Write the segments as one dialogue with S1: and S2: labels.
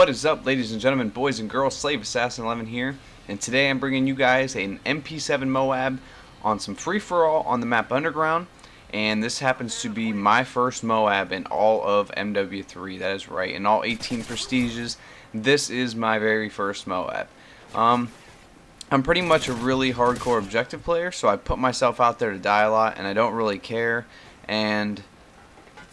S1: What is up, ladies and gentlemen, boys and girls? Slave Assassin 11 here, and today I'm bringing you guys an MP7 MOAB on some free-for-all on the map Underground, and this happens to be my first MOAB in all of MW3. That is right, in all 18 prestiges, this is my very first MOAB. I'm pretty much a really hardcore objective player, so I put myself out there to die a lot, and I don't really care, and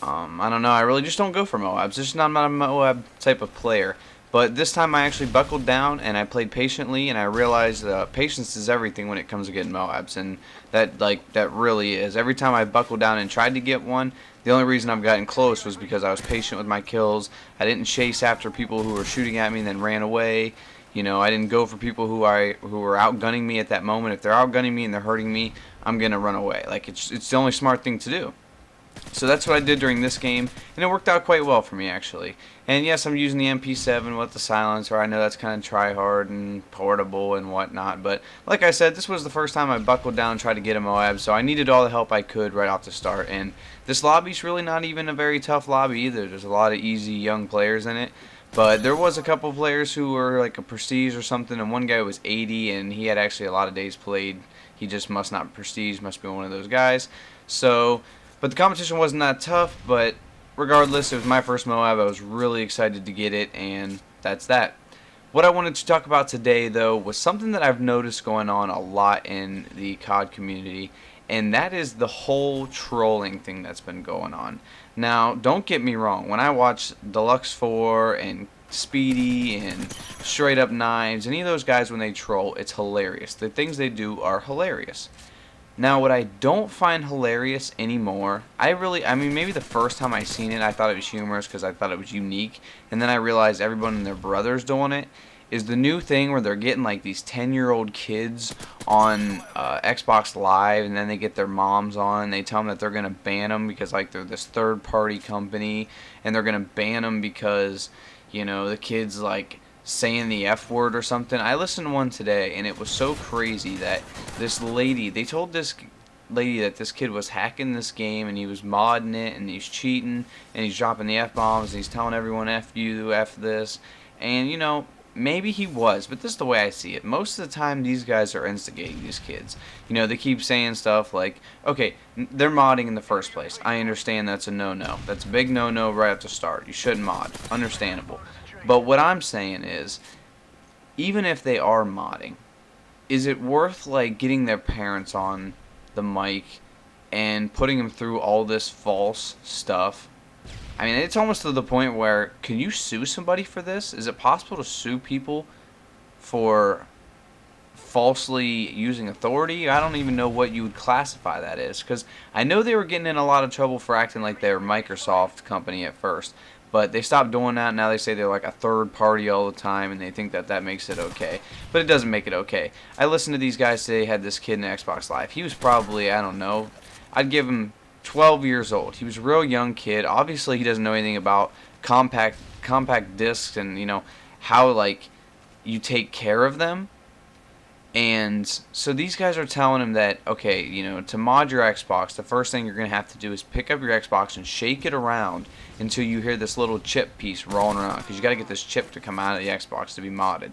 S1: I don't know, I really just don't go for MOABs. Just not a MOAB type of player. But this time I actually buckled down and I played patiently, and I realized patience is everything when it comes to getting MOABs, and that really is. Every time I buckled down and tried to get one, the only reason I've gotten close was because I was patient with my kills. I didn't chase after people who were shooting at me and then ran away. You know, I didn't go for people who were outgunning me at that moment. If they're outgunning me and they're hurting me, I'm gonna run away. Like, it's the only smart thing to do. So that's what I did during this game, and it worked out quite well for me, actually. And yes, I'm using the MP7 with the silencer. I know that's kind of try-hard and portable and whatnot, but like I said, this was the first time I buckled down and tried to get a MOAB, so I needed all the help I could right off the start. And this lobby's really not even a very tough lobby either. There's a lot of easy young players in it, but there was a couple players who were like a prestige or something, and one guy was 80, and he had actually a lot of days played. He just must not prestige, must be one of those guys. So... but the competition wasn't that tough, but regardless, it was my first MOAB. I was really excited to get it, and that's that. What I wanted to talk about today, though, was something that I've noticed going on a lot in the COD community, and that is the whole trolling thing that's been going on. Now, don't get me wrong. When I watch Deluxe 4 and Speedy and Straight Up Knives, any of those guys, when they troll, it's hilarious. The things they do are hilarious. Now, what I don't find hilarious anymore, I mean, maybe the first time I seen it, I thought it was humorous because I thought it was unique, and then I realized everyone and their brother's doing it, is the new thing where they're getting like these 10-year-old kids on Xbox Live, and then they get their moms on, and they tell them that they're going to ban them because like they're this third-party company, and they're going to ban them because, you know, the kids like saying the F word or something. I listened to one today, and it was so crazy that this lady, they told this lady that this kid was hacking this game, and he was modding it, and he's cheating, and he's dropping the F-bombs, and he's telling everyone F you, F this, and you know, maybe he was, but this is the way I see it. Most of the time, these guys are instigating these kids. You know, they keep saying stuff like, okay, they're modding in the first place. I understand that's a no-no. That's a big no-no right at the start. You shouldn't mod. Understandable. But what I'm saying is, even if they are modding, is it worth like getting their parents on the mic and putting them through all this false stuff? I mean, it's almost to the point where, can you sue somebody for this? Is it possible to sue people for falsely using authority? I don't even know what you would classify that as, because I know they were getting in a lot of trouble for acting like they were Microsoft company at first. But they stopped doing that. Now they say they're like a third party all the time, and they think that that makes it okay. But it doesn't make it okay. I listened to these guys today, had this kid in Xbox Live. He was probably, I don't know, I'd give him 12 years old. He was a real young kid. Obviously, he doesn't know anything about compact discs and, you know, how, like, you take care of them. And so these guys are telling him that, okay, you know, to mod your Xbox, the first thing you're going to have to do is pick up your Xbox and shake it around until you hear this little chip piece rolling around, because you got to get this chip to come out of the Xbox to be modded.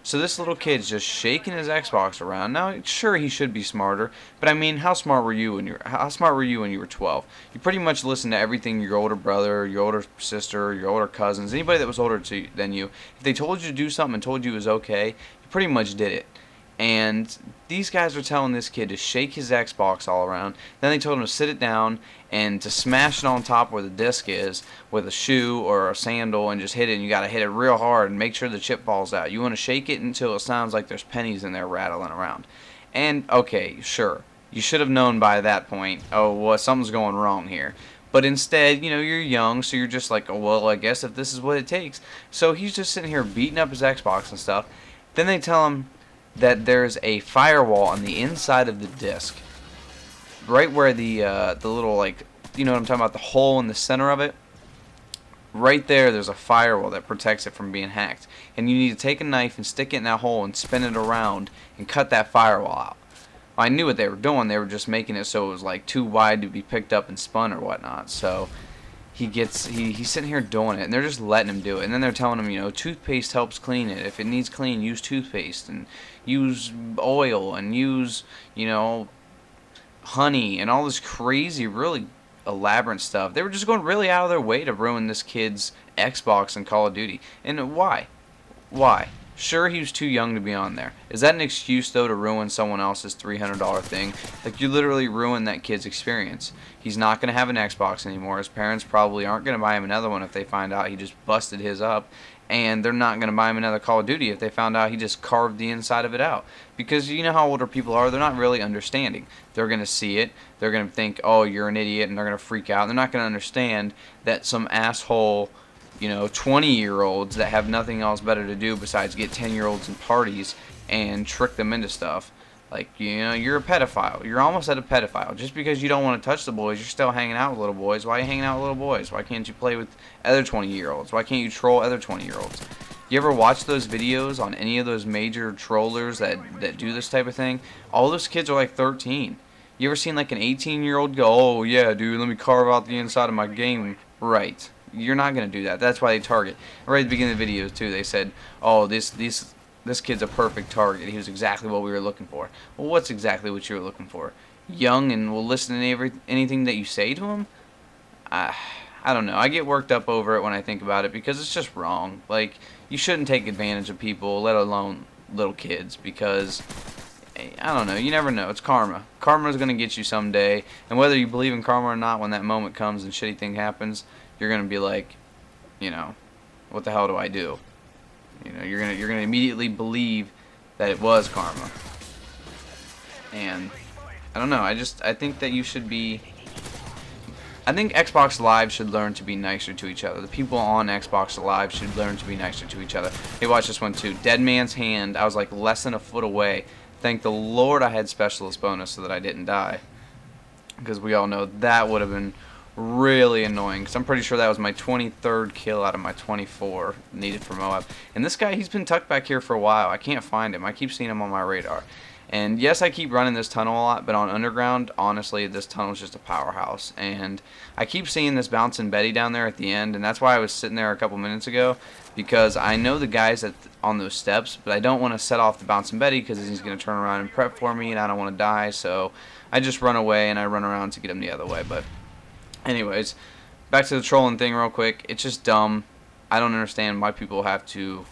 S1: So this little kid's just shaking his Xbox around. Now, sure, he should be smarter, but I mean, how smart were you when you were 12? You pretty much listened to everything your older brother, your older sister, your older cousins, anybody that was older than you. If they told you to do something and told you it was okay, you pretty much did it. And these guys are telling this kid to shake his Xbox all around. Then they told him to sit it down and to smash it on top where the disc is with a shoe or a sandal and just hit it. And you got to hit it real hard and make sure the chip falls out. You want to shake it until it sounds like there's pennies in there rattling around. And, okay, sure, you should have known by that point, oh, well, something's going wrong here. But instead, you know, you're young, so you're just like, oh, well, I guess if this is what it takes. So he's just sitting here beating up his Xbox and stuff. Then they tell him that there's a firewall on the inside of the disc, right where the little, like, you know what I'm talking about, the hole in the center of it. Right there's a firewall that protects it from being hacked, and you need to take a knife and stick it in that hole and spin it around and cut that firewall out. Well, I knew what they were doing. They were just making it so it was like too wide to be picked up and spun or whatnot. So he's sitting here doing it, and they're just letting him do it. And then they're telling him, you know, toothpaste helps clean it. If it needs clean, use toothpaste, and use oil, and use, you know, honey, and all this crazy, really elaborate stuff. They were just going really out of their way to ruin this kid's Xbox and Call of Duty. And why? Why? Sure, he was too young to be on there. Is that an excuse, though, to ruin someone else's $300 thing? Like, you literally ruined that kid's experience. He's not going to have an Xbox anymore. His parents probably aren't going to buy him another one if they find out he just busted his up. And they're not going to buy him another Call of Duty if they found out he just carved the inside of it out. Because you know how older people are, they're not really understanding. They're going to see it, they're going to think, oh, you're an idiot, and they're going to freak out. They're not going to understand that some asshole, you know, 20-year-olds that have nothing else better to do besides get 10-year-olds in parties and trick them into stuff. Like, you know, you're a pedophile. You're almost at a pedophile. Just because you don't want to touch the boys, you're still hanging out with little boys. Why are you hanging out with little boys? Why can't you play with other 20-year-olds? Why can't you troll other 20-year-olds? You ever watch those videos on any of those major trollers that do this type of thing? All those kids are like 13. You ever seen like an 18-year-old go, oh, yeah, dude, let me carve out the inside of my game? Right. You're not going to do that. That's why they target. Right at the beginning of the videos, too, they said, oh, this kid's a perfect target. He was exactly what we were looking for. Well, what's exactly what you were looking for? Young and will listen to anything that you say to him? I don't know. I get worked up over it when I think about it because it's just wrong. Like, you shouldn't take advantage of people, let alone little kids, because I don't know. You never know. It's karma. Karma's going to get you someday, and whether you believe in karma or not, when that moment comes and shitty thing happens, you're going to be like, you know, what the hell do I do? You know, you're gonna immediately believe that it was karma. And I don't know. I think that you should be. I think Xbox Live should learn to be nicer to each other. The people on Xbox Live should learn to be nicer to each other. Hey, watch this one too. Dead Man's Hand. I was like less than a foot away. Thank the Lord I had specialist bonus so that I didn't die. Because we all know that would have been really annoying, because I'm pretty sure that was my 23rd kill out of my 24 needed for MOAB. And this guy, he's been tucked back here for a while. I can't find him. I keep seeing him on my radar. And yes, I keep running this tunnel a lot, but on Underground, honestly, this tunnel is just a powerhouse. And I keep seeing this Bouncing Betty down there at the end, and that's why I was sitting there a couple minutes ago, because I know the guys on those steps, but I don't want to set off the Bouncing Betty because he's going to turn around and prep for me, and I don't want to die, so I just run away, and I run around to get him the other way. But anyways, back to the trolling thing real quick. It's just dumb. I don't understand why people have to,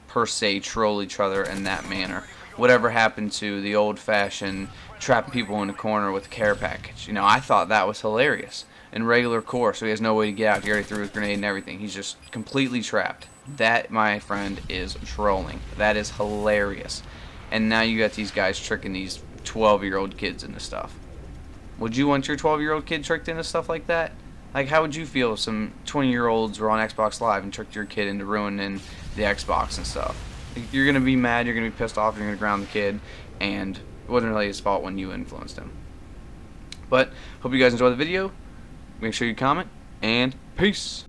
S1: per se, troll each other in that manner. Whatever happened to the old-fashioned trapping people in a corner with a care package? You know, I thought that was hilarious. In regular course, so he has no way to get out. He already threw his grenade and everything. He's just completely trapped. That, my friend, is trolling. That is hilarious. And now you got these guys tricking these 12-year-old kids into stuff. Would you want your 12-year-old kid tricked into stuff like that? Like, how would you feel if some 20-year-olds were on Xbox Live and tricked your kid into ruining the Xbox and stuff? You're going to be mad, you're going to be pissed off, you're going to ground the kid, and it wasn't really his fault when you influenced him. But, hope you guys enjoyed the video. Make sure you comment, and peace!